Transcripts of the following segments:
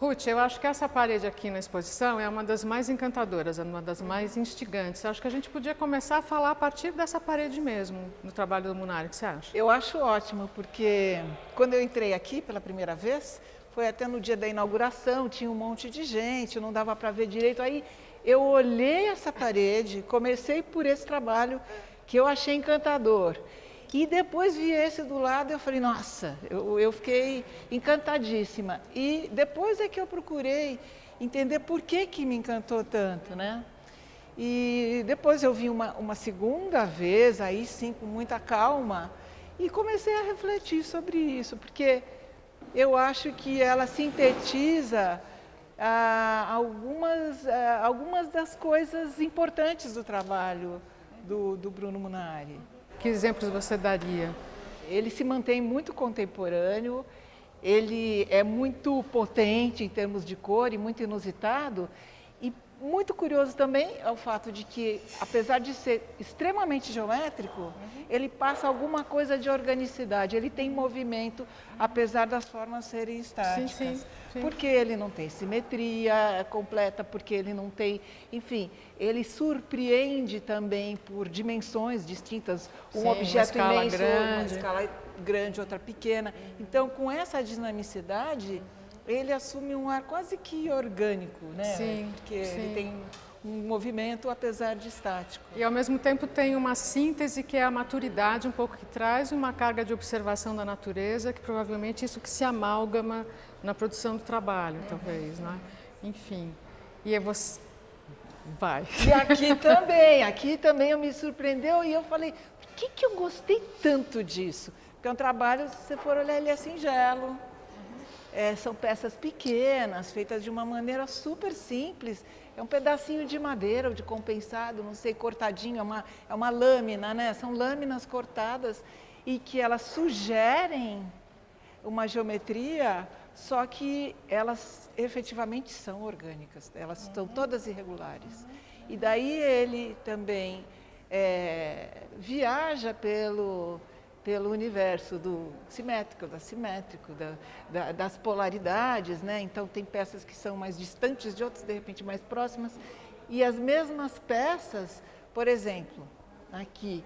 Ruth, eu acho que essa parede aqui na exposição é uma das mais encantadoras, é uma das mais instigantes. Acho que a gente podia começar a falar a partir dessa parede mesmo, no trabalho do Munari. O que você acha? Eu acho ótimo, porque quando eu entrei aqui pela primeira vez, foi até no dia da inauguração, tinha um monte de gente, não dava para ver direito. Aí eu olhei essa parede, comecei por esse trabalho que eu achei encantador. E depois vi esse do lado e eu falei, nossa, eu fiquei encantadíssima. E depois é que eu procurei entender por que me encantou tanto, né? E depois eu vi uma segunda vez, aí sim, com muita calma, e comecei a refletir sobre isso, porque eu acho que ela sintetiza algumas das coisas importantes do trabalho do Bruno Munari. Que exemplos você daria? Ele se mantém muito contemporâneo, ele é muito potente em termos de cor e muito inusitado. E muito curioso também é o fato de que, apesar de ser extremamente geométrico, ele passa alguma coisa de organicidade, ele tem movimento, apesar das formas serem estáticas. Sim. Porque ele não tem simetria completa, porque ele não tem... Enfim, ele surpreende também por dimensões distintas. Um objeto imenso, uma escala grande, outra pequena. Então, com essa dinamicidade, ele assume um ar quase que orgânico, né? Sim, porque ele tem um movimento, apesar de estático. E, ao mesmo tempo, tem uma síntese que é a maturidade, um pouco que traz uma carga de observação da natureza, que provavelmente isso que se amálgama na produção do trabalho, talvez, né? Enfim, e você... Vai. E aqui também eu me surpreendeu e eu falei, por que eu gostei tanto disso? Porque é um trabalho, se você for olhar, ele é singelo. São peças pequenas, feitas de uma maneira super simples. É um pedacinho de madeira ou de compensado, não sei, cortadinho, é uma lâmina, né? São lâminas cortadas e que elas sugerem uma geometria, só que elas efetivamente são orgânicas, elas estão todas irregulares. E daí ele também viaja pelo universo do simétrico, do assimétrico, das polaridades, né? Então tem peças que são mais distantes de outras, de repente mais próximas. E as mesmas peças, por exemplo, aqui,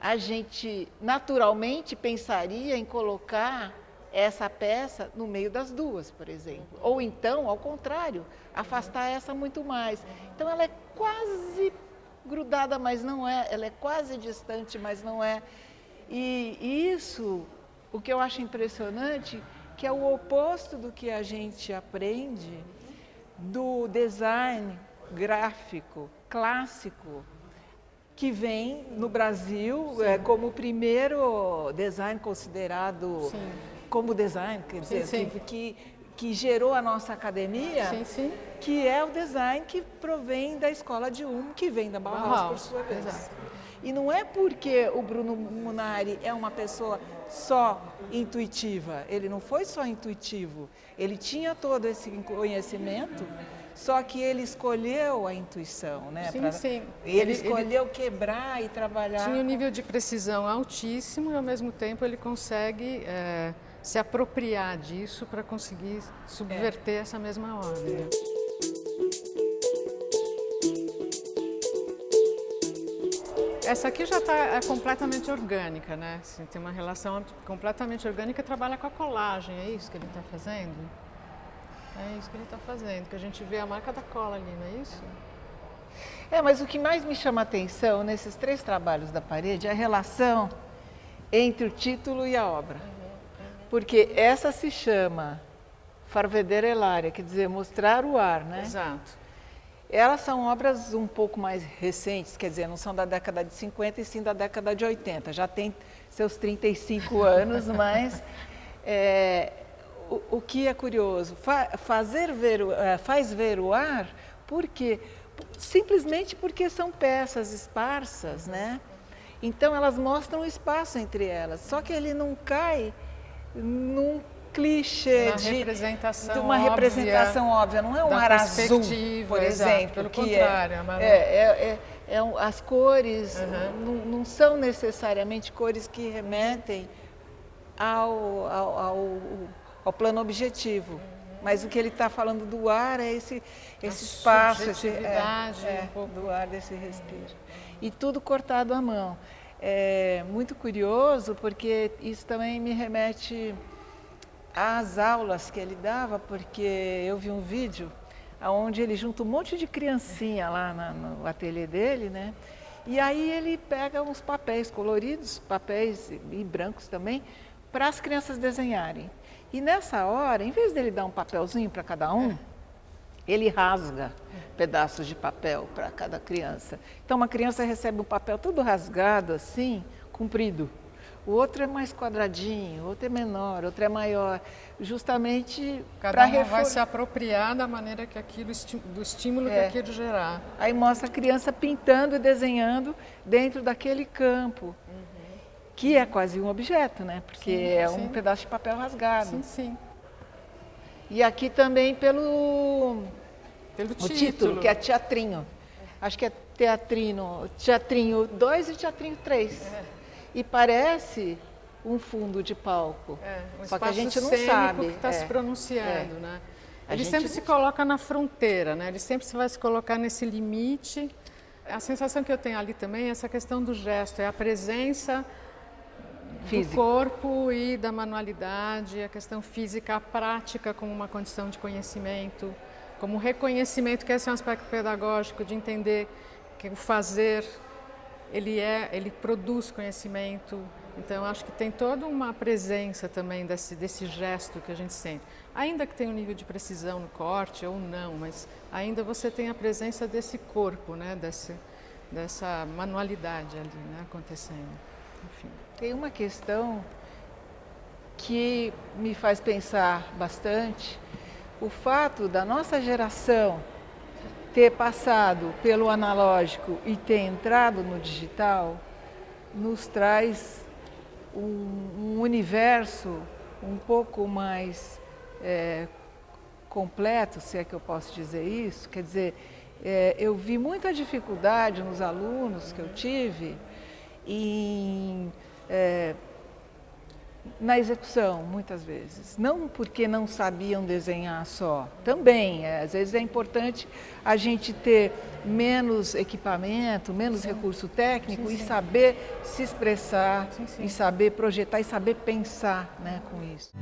a gente naturalmente pensaria em colocar essa peça no meio das duas, por exemplo. Ou então, ao contrário, afastar essa muito mais. Então ela é quase grudada, mas não é. Ela é quase distante, mas não é. E isso, o que eu acho impressionante, que é o oposto do que a gente aprende do design gráfico clássico, que vem no Brasil como o primeiro design considerado como design, quer dizer, que gerou a nossa academia, que é o design que provém da escola de que vem da Bauhaus, por sua vez. Exato. E não é porque o Bruno Munari é uma pessoa só intuitiva, ele não foi só intuitivo, ele tinha todo esse conhecimento, só que ele escolheu a intuição, né? Ele escolheu quebrar e trabalhar. Tinha um nível de precisão altíssimo e, ao mesmo tempo, ele consegue se apropriar disso para conseguir subverter essa mesma ordem. Essa aqui já está completamente orgânica, né? Assim, tem uma relação completamente orgânica, trabalha com a colagem, é isso que ele está fazendo? É isso que ele está fazendo, que a gente vê a marca da cola ali, não é isso? Mas o que mais me chama a atenção nesses 3 trabalhos da parede é a relação entre o título e a obra. Porque essa se chama Far vedere l'aria, quer dizer, mostrar o ar, né? Exato. Elas são obras um pouco mais recentes, quer dizer, não são da década de 50 e sim da década de 80. Já tem seus 35 anos, mas o que é curioso, faz ver o ar, por quê? Simplesmente porque são peças esparsas, né? Então elas mostram o espaço entre elas, só que ele não cai num clichê de uma representação óbvia, não é um ar azul, por exemplo, pelo que contrário, as cores não são necessariamente cores que remetem ao plano objetivo, Mas o que ele está falando do ar é esse espaço, subjetividade, um pouco. do ar, desse respiro. E tudo cortado à mão. É muito curioso, porque isso também me remete às aulas que ele dava, porque eu vi um vídeo onde ele junta um monte de criancinha lá no ateliê dele, né? E aí ele pega uns papéis coloridos, papéis e brancos também, para as crianças desenharem. E nessa hora, em vez dele dar um papelzinho para cada um, ele rasga pedaços de papel para cada criança. Então uma criança recebe um papel todo rasgado assim, comprido. O outro é mais quadradinho, o outro é menor, o outro é maior. Justamente para Cada um vai se apropriar da maneira que aquilo, do estímulo que aquilo gerar. Aí mostra a criança pintando e desenhando dentro daquele campo, que é quase um objeto, né? Porque um pedaço de papel rasgado. Sim, sim. E aqui também pelo título. título, que é teatrinho. Acho que é teatrinho 2 e teatrinho 3. E parece um fundo de palco. Um Só que a gente não cênico sabe. Que está se pronunciando, né? Ele sempre se coloca na fronteira, né? Ele sempre vai se colocar nesse limite. A sensação que eu tenho ali também é essa questão do gesto, é a presença do corpo e da manualidade, a questão física, a prática como uma condição de conhecimento, como reconhecimento, que esse é um aspecto pedagógico, de entender que o fazer, ele produz conhecimento. Então, eu acho que tem toda uma presença também desse gesto que a gente sente. Ainda que tenha um nível de precisão no corte ou não, mas ainda você tem a presença desse corpo, né? Dessa manualidade ali, né? Acontecendo. Enfim. Tem uma questão que me faz pensar bastante, o fato da nossa geração ter passado pelo analógico e ter entrado no digital, nos traz um universo um pouco mais completo, se é que eu posso dizer isso. Quer dizer, eu vi muita dificuldade nos alunos que eu tive na execução, muitas vezes. Não porque não sabiam desenhar só, também. Às vezes é importante a gente ter menos equipamento, menos recurso técnico e saber se expressar, e saber projetar e saber pensar, né, com isso.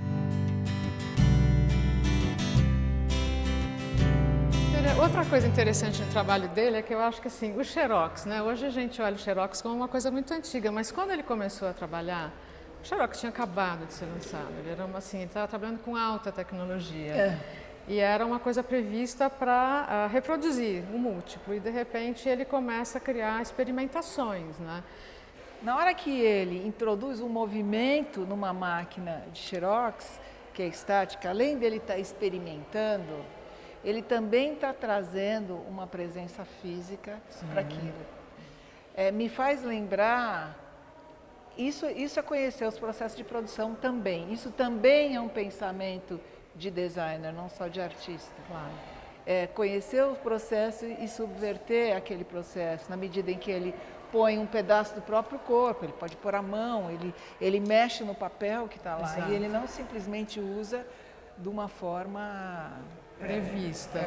Outra coisa interessante no trabalho dele é que eu acho que assim, o Xerox, né? Hoje a gente olha o Xerox como uma coisa muito antiga, mas quando ele começou a trabalhar, o Xerox tinha acabado de ser lançado. Ele estava trabalhando com alta tecnologia. E era uma coisa prevista para reproduzir o múltiplo. E de repente ele começa a criar experimentações, né? Na hora que ele introduz um movimento numa máquina de Xerox, que é estática, além dele estar experimentando, ele também está trazendo uma presença física para aquilo. Me faz lembrar, isso é conhecer os processos de produção também. Isso também é um pensamento de designer, não só de artista. Claro. Conhecer o processo e subverter aquele processo, na medida em que ele põe um pedaço do próprio corpo, ele pode pôr a mão, ele mexe no papel que está lá. Exato. E ele não simplesmente usa de uma forma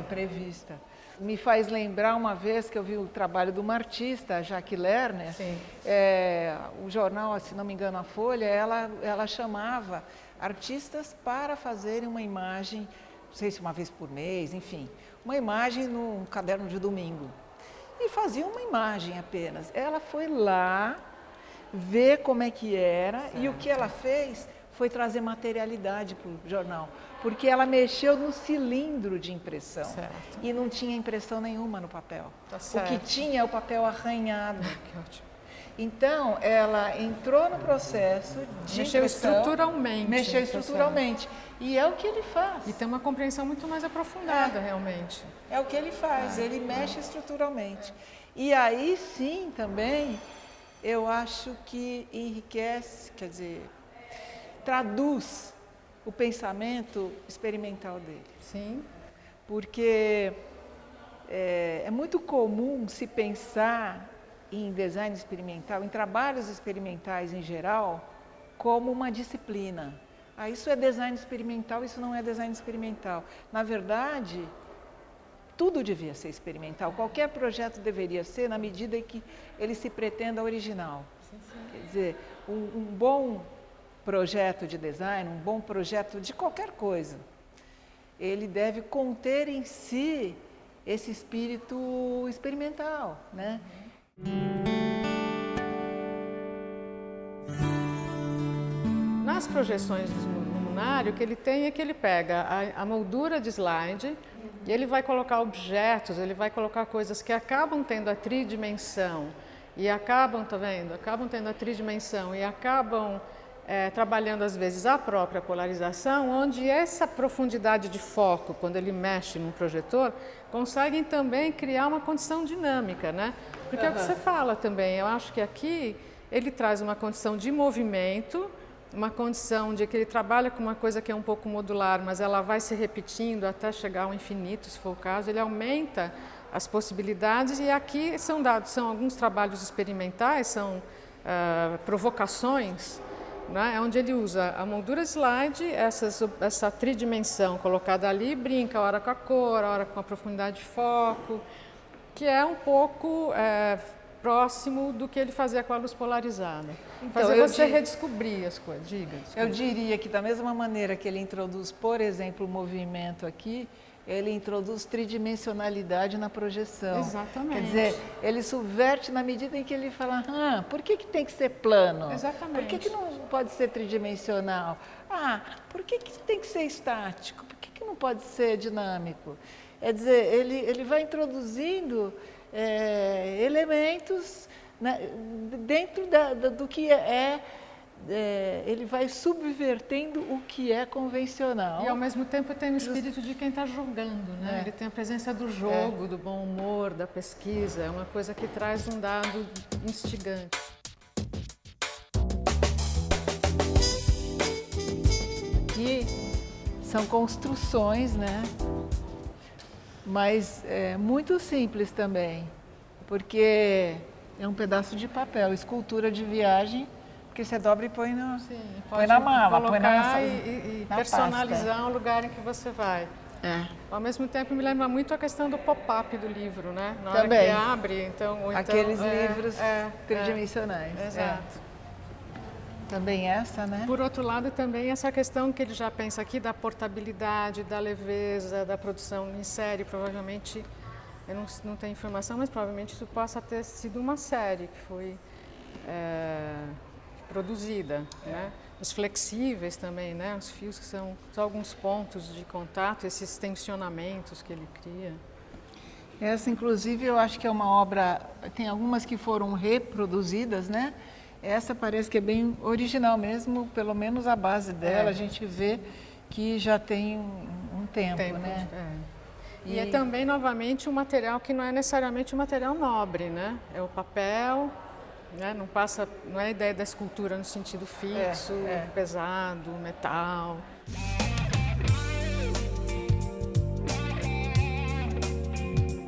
prevista. Me faz lembrar uma vez que eu vi o trabalho de uma artista, a Jaque Lerner. O jornal, se não me engano, a Folha, ela chamava artistas para fazerem uma imagem, não sei se uma vez por mês, enfim, uma imagem num caderno de domingo. E fazia uma imagem apenas. Ela foi lá ver como é que era e o que ela fez foi trazer materialidade para o jornal, porque ela mexeu no cilindro de impressão e não tinha impressão nenhuma no papel. O que tinha é o papel arranhado. Que ótimo. Então, ela entrou no processo de mexeu estruturalmente. Mexeu estruturalmente. E é o que ele faz. E tem uma compreensão muito mais aprofundada, realmente. É o que ele faz, ele mexe estruturalmente. E aí sim, também, eu acho que enriquece, quer dizer, traduz o pensamento experimental dele. Sim. Porque é muito comum se pensar em design experimental, em trabalhos experimentais em geral, como uma disciplina. Ah, isso é design experimental, isso não é design experimental. Na verdade, tudo devia ser experimental. Qualquer projeto deveria ser na medida em que ele se pretenda original. Sim, sim. Quer dizer, um bom projeto de design, um bom projeto de qualquer coisa, ele deve conter em si esse espírito experimental, né? Nas projeções do lunário, o que ele tem é que ele pega a moldura de slide e ele vai colocar objetos, ele vai colocar coisas que acabam tendo a tridimensão e acabam, tá vendo? Acabam tendo a tridimensão e acabam trabalhando às vezes a própria polarização, onde essa profundidade de foco, quando ele mexe num projetor, conseguem também criar uma condição dinâmica, né? Porque é o que você fala também, eu acho que aqui ele traz uma condição de movimento, uma condição de que ele trabalha com uma coisa que é um pouco modular, mas ela vai se repetindo até chegar ao infinito, se for o caso, ele aumenta as possibilidades e aqui são alguns trabalhos experimentais, são provocações, né, onde ele usa a moldura slide, essa tridimensão colocada ali, brinca, hora com a cor, hora com a profundidade de foco, que é um pouco próximo do que ele fazia com a luz polarizada. Então, fazer você redescobrir as coisas. Diga. Eu diria que da mesma maneira que ele introduz, por exemplo, o movimento aqui, ele introduz tridimensionalidade na projeção. Exatamente. Quer dizer, ele subverte na medida em que ele fala, por que tem que ser plano? Exatamente. Por que não pode ser tridimensional? Por que tem que ser estático? Por que não pode ser dinâmico? Quer dizer, ele vai introduzindo elementos, né, dentro do que ele vai subvertendo o que é convencional. E ao mesmo tempo tem o espírito de quem está jogando, né? Ele tem a presença do jogo, do bom humor, da pesquisa, é uma coisa que traz um dado instigante. Que são construções, né? Mas muito simples também, porque é um pedaço de papel, escultura de viagem, que você dobra e põe na mala, põe e personalizar o lugar em que você vai. Ao mesmo tempo me lembra muito a questão do pop-up do livro, né? Na hora que abre, aqueles livros tridimensionais. Exato. Também essa, né? Por outro lado, também essa questão que ele já pensa aqui da portabilidade, da leveza, da produção em série, provavelmente, eu não tenho informação, mas provavelmente isso possa ter sido uma série que foi produzida, né? Os flexíveis também, né? Os fios que são alguns pontos de contato, esses tensionamentos que ele cria. Essa, inclusive, eu acho que é uma obra, tem algumas que foram reproduzidas, né? Essa parece que é bem original mesmo, pelo menos a base dela, a gente vê que já tem um tempo, né? E é também, novamente, um material que não é necessariamente um material nobre, né? É o papel, né? Não é a ideia da escultura no sentido fixo, pesado, metal.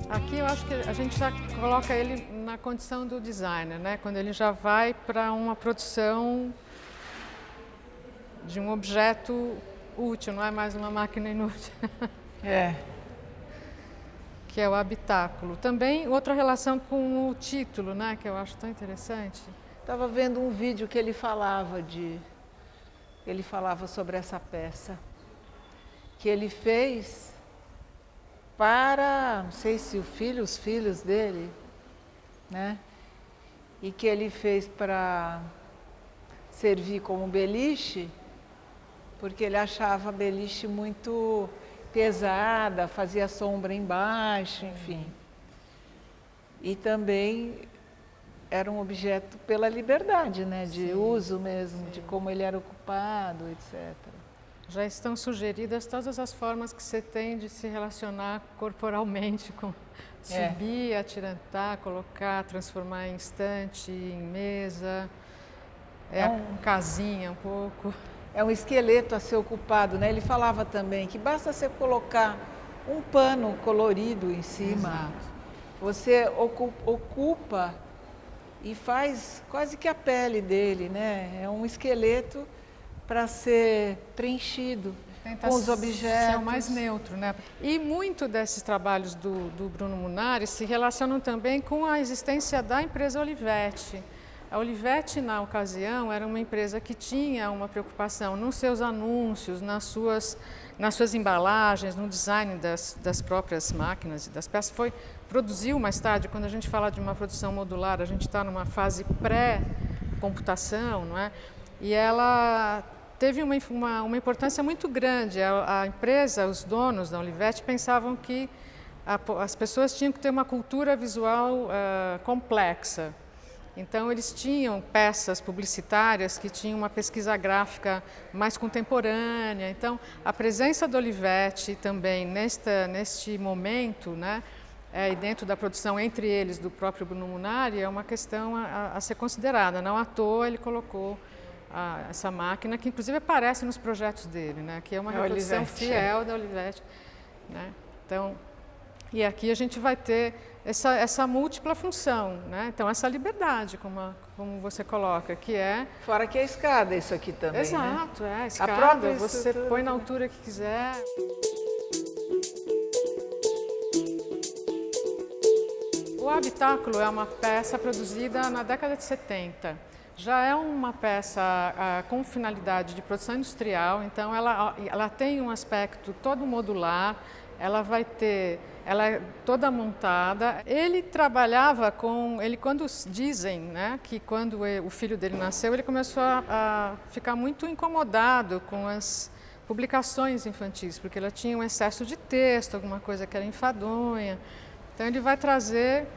Aqui eu acho que a gente já coloca ele na condição do designer, né? Quando ele já vai para uma produção de um objeto útil, não é mais uma máquina inútil. Que é o habitáculo. Também outra relação com o título, né? Que eu acho tão interessante. Estava vendo um vídeo que ele falava sobre essa peça que ele fez para, não sei se os filhos dele, né? E que ele fez para servir como beliche, porque ele achava a beliche muito pesada, fazia sombra embaixo, enfim. E também era um objeto pela liberdade, né? De uso mesmo, de como ele era ocupado, etc. Já estão sugeridas todas as formas que você tem de se relacionar corporalmente com subir, atirantar, colocar, transformar em estante, em mesa, casinha um pouco. É um esqueleto a ser ocupado, né? Ele falava também que basta você colocar um pano colorido em cima, você ocupa e faz quase que a pele dele, né? É um esqueleto para ser preenchido tentar com os objetos. ser o mais neutro, né? E muito desses trabalhos do Bruno Munari se relacionam também com a existência da empresa Olivetti. A Olivetti, na ocasião, era uma empresa que tinha uma preocupação nos seus anúncios, nas suas embalagens, no design das próprias máquinas e das peças. Produziu mais tarde, quando a gente fala de uma produção modular, a gente está numa fase pré-computação, não é? E ela teve uma importância muito grande. A empresa, os donos da Olivetti, pensavam que as pessoas tinham que ter uma cultura visual complexa. Então, eles tinham peças publicitárias que tinham uma pesquisa gráfica mais contemporânea. Então, a presença do Olivetti também neste momento, né, e dentro da produção, entre eles, do próprio Bruno Munari, é uma questão a ser considerada. Não à toa ele colocou essa máquina, que inclusive aparece nos projetos dele, né, que é uma reprodução fiel da Olivetti. Né? Então, e aqui a gente vai ter essa múltipla função, né? Então, essa liberdade, como você coloca, que é... Fora que é escada isso aqui também, Exato, né? A escada, a própria você põe na altura que quiser. O habitáculo é uma peça produzida na década de 70. Já é uma peça com finalidade de produção industrial, então ela tem um aspecto todo modular, ela é toda montada. Ele trabalhava quando dizem, né, que quando o filho dele nasceu, ele começou a ficar muito incomodado com as publicações infantis, porque ela tinha um excesso de texto, alguma coisa que era enfadonha. Então ele vai trazer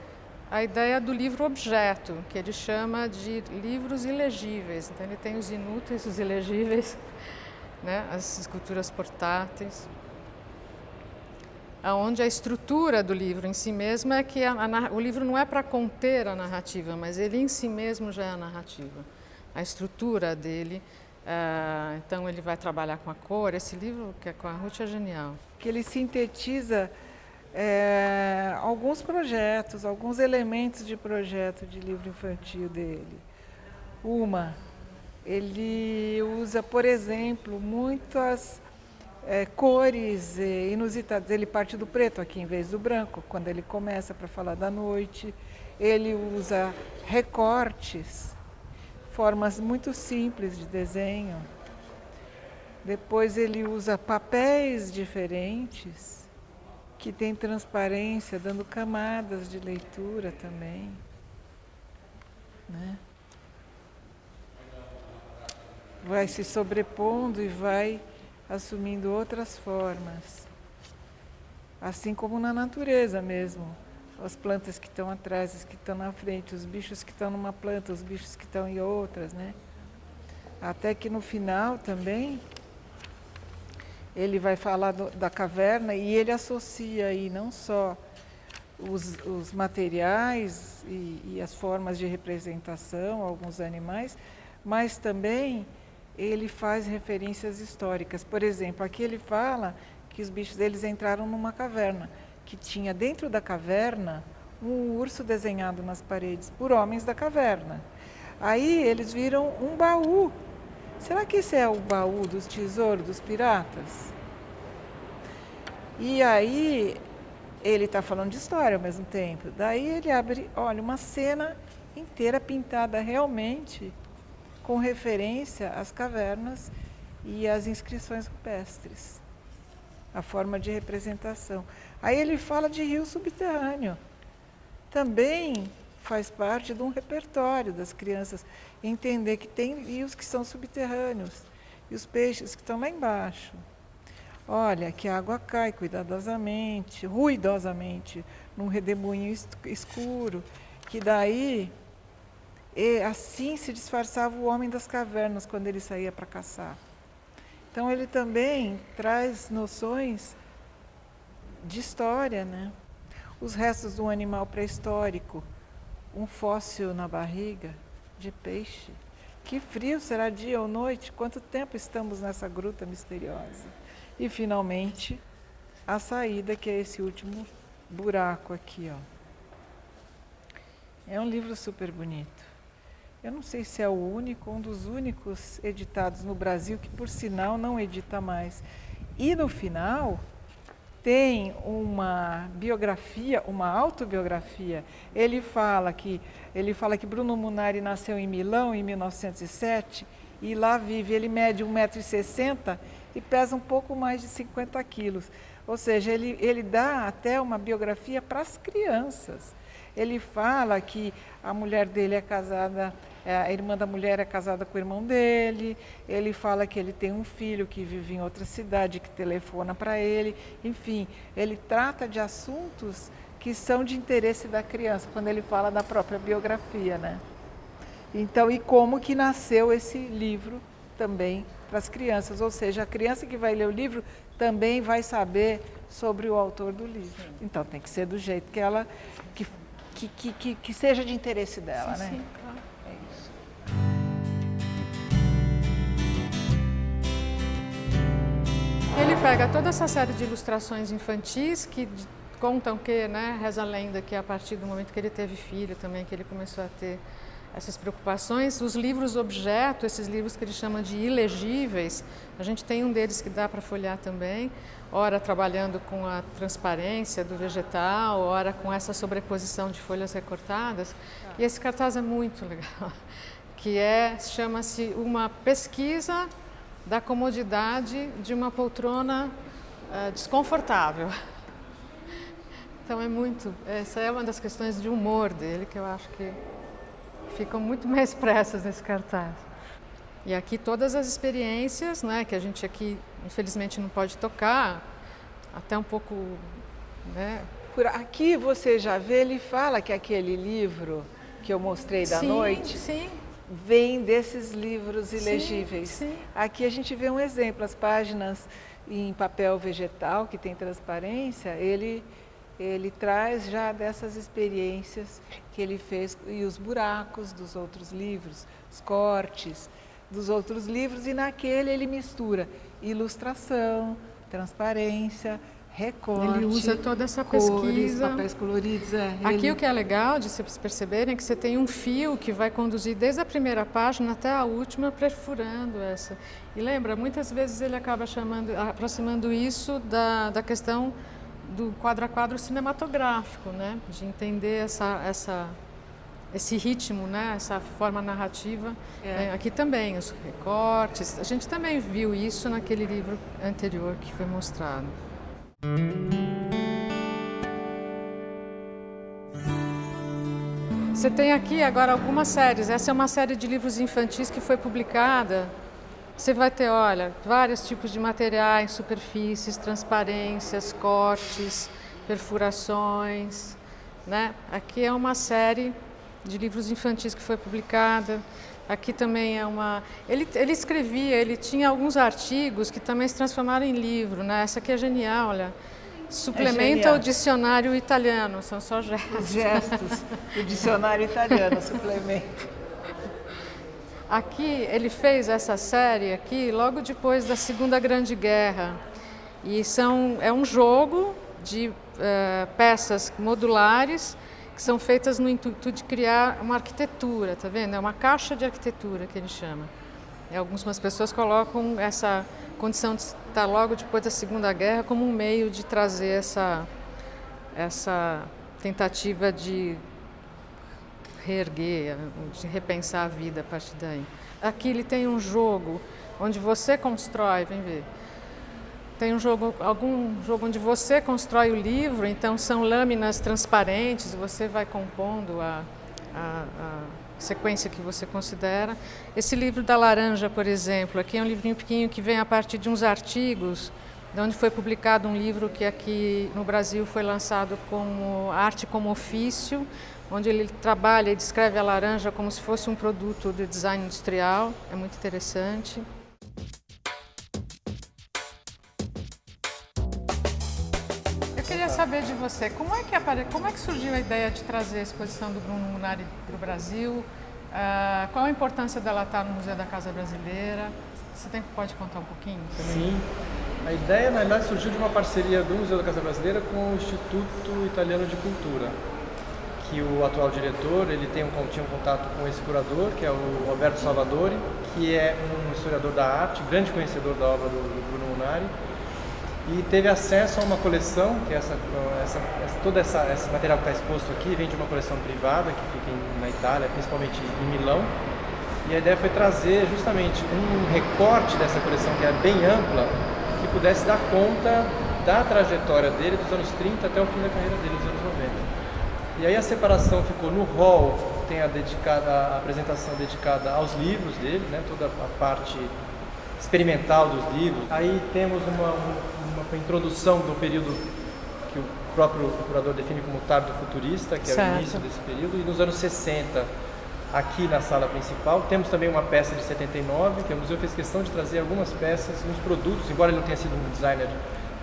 a ideia do livro-objeto, que ele chama de livros ilegíveis. Então ele tem os inúteis, os ilegíveis, né, as esculturas portáteis. Onde a estrutura do livro em si mesmo é que o livro não é para conter a narrativa, mas ele em si mesmo já é a narrativa. A estrutura dele, então ele vai trabalhar com a cor. Esse livro, que é com a Ruth, é genial. Que ele sintetiza alguns projetos, alguns elementos de projeto de livro infantil dele. Ele usa, por exemplo, muitas cores inusitadas. Ele parte do preto aqui em vez do branco, quando ele começa para falar da noite. Ele usa recortes, formas muito simples de desenho. Depois ele usa papéis diferentes, que tem transparência, dando camadas de leitura também. Né? Vai se sobrepondo e vai assumindo outras formas, assim como na natureza mesmo. As plantas que estão atrás, as que estão na frente, os bichos que estão numa planta, os bichos que estão em outras, né? Até que no final também ele vai falar da caverna e ele associa aí não só os materiais e as formas de representação, alguns animais, mas também ele faz referências históricas. Por exemplo, aqui ele fala que os bichos deles entraram numa caverna, que tinha dentro da caverna um urso desenhado nas paredes por homens da caverna. Aí eles viram um baú. Será que esse é o baú dos tesouros dos piratas? E aí ele está falando de história ao mesmo tempo. Daí ele abre, olha, uma cena inteira pintada realmente com referência às cavernas e às inscrições rupestres, a forma de representação. Aí ele fala de rio subterrâneo. Também faz parte de um repertório das crianças entender que tem rios que são subterrâneos e os peixes que estão lá embaixo. Olha, que a água cai cuidadosamente, ruidosamente, num redemoinho escuro, que daí... E assim se disfarçava o homem das cavernas quando ele saía para caçar. Então ele também traz noções de história, né? Os restos de um animal pré-histórico, um fóssil na barriga de peixe. Que frio será dia ou noite? Quanto tempo estamos nessa gruta misteriosa? E finalmente a saída, que é esse último buraco aqui, ó. É um livro super bonito. eu não sei se é o único, um dos únicos editados no Brasil, que por sinal não edita mais. E no final tem uma biografia, uma autobiografia. Ele fala que Bruno Munari nasceu em Milão em 1907 e lá vive. Ele mede 1,60 m e pesa um pouco mais de 50 quilos. Ou seja, ele dá até uma biografia para as crianças. Ele fala que a mulher dele é casada, a irmã da mulher é casada com o irmão dele. Ele fala que ele tem um filho que vive em outra cidade, que telefona para ele. Enfim, ele trata de assuntos que são de interesse da criança, quando ele fala da própria biografia, né? Então, e como que nasceu esse livro também para as crianças, ou seja, a criança que vai ler o livro também vai saber sobre o autor do livro. Então, tem que ser do jeito que ela, que seja de interesse dela, sim, né? Sim, claro. É isso. Ele pega toda essa série de ilustrações infantis que contam que, né, reza a lenda que a partir do momento que ele teve filho também, que ele começou a ter essas preocupações. Os livros objeto, esses livros que ele chama de ilegíveis, a gente tem um deles que dá para folhear também, ora trabalhando com a transparência do vegetal, ora com essa sobreposição de folhas recortadas. E esse cartaz é muito legal, que chama-se Uma Pesquisa da Comodidade de uma Poltrona Desconfortável. Então essa é uma das questões de humor dele, que eu acho que ficam muito bem expressas nesse cartaz. E aqui todas as experiências, né, que a gente aqui infelizmente não pode tocar, até um pouco, né? Por aqui você já vê, ele fala que aquele livro que eu mostrei da noite vem desses livros ilegíveis. Sim. Aqui a gente vê um exemplo, as páginas em papel vegetal, que tem transparência, ele traz já dessas experiências que ele fez e os buracos dos outros livros, os cortes dos outros livros, e naquele ele mistura ilustração, transparência, recorte. Ele usa toda essa cores, pesquisa. papéis coloridos. Aqui o que é legal de vocês perceberem é que você tem um fio que vai conduzir desde a primeira página até a última, perfurando essa. E lembra, muitas vezes ele acaba aproximando isso da questão do quadro a quadro cinematográfico, né? De entender esse ritmo, né? Essa forma narrativa. Aqui também, os recortes. A gente também viu isso naquele livro anterior que foi mostrado. Você tem aqui agora algumas séries. Essa é uma série de livros infantis que foi publicada. Você vai ter, olha, vários tipos de materiais, superfícies, transparências, cortes, perfurações, né? Aqui é uma série de livros infantis que foi publicada. Aqui também é uma... Ele escrevia, ele tinha alguns artigos que também se transformaram em livro, né? Essa aqui é genial, olha. Suplementa o dicionário italiano, são só gestos. Gestos, o dicionário italiano, suplementa. Aqui, ele fez essa série aqui logo depois da Segunda Grande Guerra. E é um jogo de peças modulares que são feitas no intuito de criar uma arquitetura, tá vendo? É uma caixa de arquitetura que ele chama. E algumas pessoas colocam essa condição de estar logo depois da Segunda Guerra como um meio de trazer essa tentativa de reerguer, de repensar a vida a partir daí. Aqui ele tem um jogo onde você constrói, vem ver. Tem algum jogo onde você constrói o livro, então são lâminas transparentes, você vai compondo a sequência que você considera. Esse livro da laranja, por exemplo, aqui é um livrinho pequenininho que vem a partir de uns artigos, de onde foi publicado um livro que aqui no Brasil foi lançado como Arte como Ofício, onde ele trabalha e descreve a laranja como se fosse um produto de design industrial. É muito interessante. Eu queria saber de você, como é que surgiu a ideia de trazer a exposição do Bruno Munari para o Brasil? Qual a importância dela estar no Museu da Casa Brasileira? Você pode contar um pouquinho também? Sim. A ideia, na verdade, surgiu de uma parceria do Museu da Casa Brasileira com o Instituto Italiano de Cultura, que o atual diretor ele tinha um contato com esse curador, que é o Roberto Salvadori, que é um historiador da arte, grande conhecedor da obra do Bruno Munari, e teve acesso a uma coleção, que é todo esse material que está exposto aqui vem de uma coleção privada que fica na Itália, principalmente em Milão. E a ideia foi trazer justamente um recorte dessa coleção que é bem ampla, que pudesse dar conta da trajetória dele dos anos 30 até o fim da carreira dele, dos anos 90. E aí a separação ficou no hall, tem a apresentação dedicada aos livros dele, né, toda a parte experimental dos livros. Aí temos uma introdução do período que o próprio curador define como tardo futurista, que é o início desse período, e nos anos 60, aqui na sala principal, temos também uma peça de 79, que o museu fez questão de trazer algumas peças, uns produtos, embora ele não tenha sido um designer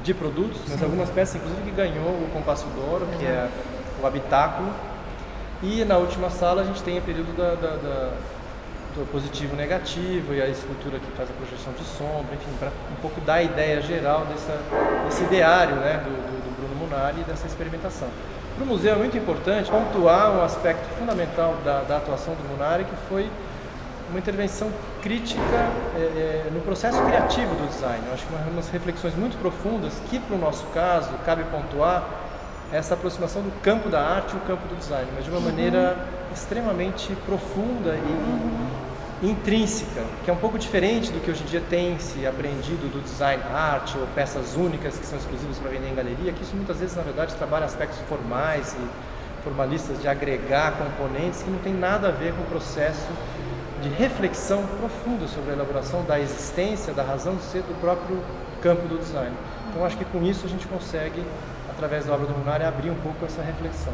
de produtos, mas algumas peças, inclusive, que ganhou o Compasso d'Oro, que é o habitáculo. E na última sala a gente tem o período do positivo e negativo, e a escultura que faz a projeção de sombra, enfim, para um pouco dar a ideia geral desse ideário, né, do Bruno Munari e dessa experimentação. Para o museu é muito importante pontuar um aspecto fundamental da atuação do Munari, que foi uma intervenção crítica no processo criativo do design. Eu acho que umas reflexões muito profundas que, para o nosso caso, cabe pontuar essa aproximação do campo da arte e o campo do design, mas de uma maneira extremamente profunda e intrínseca, que é um pouco diferente do que hoje em dia tem se aprendido do design arte ou peças únicas que são exclusivas para vender em galeria, que isso muitas vezes, na verdade, trabalha aspectos formais e formalistas de agregar componentes que não tem nada a ver com o processo de reflexão profunda sobre a elaboração da existência, da razão de ser do próprio campo do design. Então, acho que com isso a gente consegue, através da obra do Munari, abrir um pouco essa reflexão.